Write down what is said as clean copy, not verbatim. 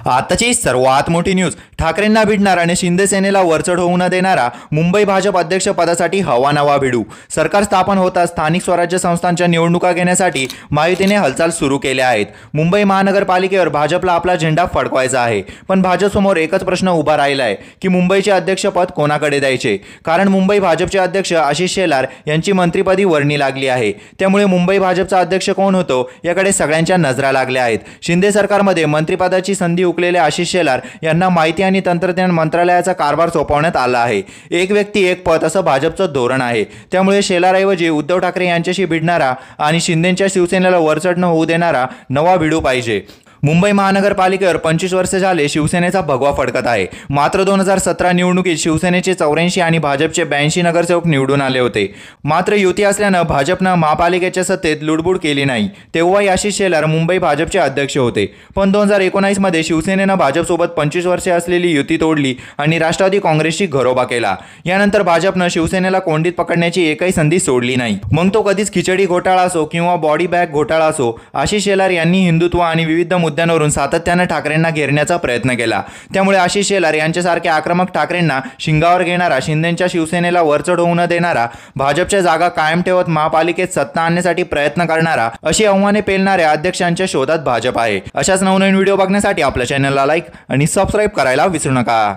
आताची सर्वात मोठी न्यूज, ठाकरेंना भिडणार आणि शिंदे सेनेला वरचढ होऊ न देणारा मुंबई भाजप अध्यक्ष पदासाठी हवा नवा भिडू। सरकार स्थापन होता स्थानिक स्वराज्य संस्थांच्या निवडणुका घेण्यासाठी महायुतीने हालचाल सुरू केल्या आहेत। मुंबई महानगरपालिकेवर भाजपला आपला झेंडा फडकवायचा आहे, पण भाजपसमोर एकच प्रश्न उभा राहिला आहे की मुंबईचे अध्यक्षपद कोणाकडे द्यायचे। कारण मुंबई भाजपचे अध्यक्ष आशिष शेलार यांची मंत्रिपदी वर्णी लागली आहे, त्यामुळे मुंबई भाजपचा अध्यक्ष कोण होतो याकडे सगळ्यांच्या नजरा लागल्या आहेत। शिंदे सरकारमध्ये मंत्रिपदाची संधी उकलेले आशिष शेलार यांना माहिती आणि तंत्रज्ञान मंत्रालयाचा कारभार सोपवण्यात आला आहे। एक व्यक्ती एक पद असं भाजपचं धोरण आहे, त्यामुळे शेलारऐवजी उद्धव ठाकरे यांच्याशी भिडणारा आणि शिंदेच्या शिवसेनेला वरचढ न होऊ देणारा नवा भिडू पाहिजे। मुंबई महानगरपालिकेवर 25 वर्ष झाले शिवसेनेचा भगवा फडकत आहे। मात्र 2017 निवडणुकीत शिवसेनेचे 84 आणि भाजपचे 82 नगरसेवक निवडून आले होते। मात्र युती असल्यानं भाजपनं महापालिकेच्या सत्तेत लुडबुड केली नाही, तेव्हा आशिष शेलार मुंबई भाजपचे अध्यक्ष होते। पण 2019 मध्ये शिवसेनेनं भाजपसोबत 25 वर्षे असलेली युती तोडली आणि राष्ट्रवादी काँग्रेसशी घरोबा केला। यानंतर भाजपनं शिवसेनेला कोंडीत पकडण्याची एकही संधी सोडली नाही। मग तो कधीच खिचडी घोटाळा असो किंवा बॉडी बॅग घोटाळा असो, आशिष शेलार यांनी हिंदुत्व आणि विविध मुद्द्यांवरून सातत्याने ठाकरेंना घेरण्याचा प्रयत्न केला। त्यामुळे आशिष शेलार यांच्यासारख्या आक्रमक ठाकरेंना शिंगावर घेणारा, शिंदेच्या शिवसेनेला वरचढ होऊ न देणारा, भाजपच्या जागा कायम ठेवत महापालिकेत सत्ता आणण्यासाठी प्रयत्न करणारा, अशी आव्हाने पेलणाऱ्या अध्यक्षांच्या शोधात भाजप आहे। अशाच नवनवीन व्हिडिओ बघण्यासाठी आपल्या चॅनलला लाईक आणि सबस्क्राईब करायला विसरू नका।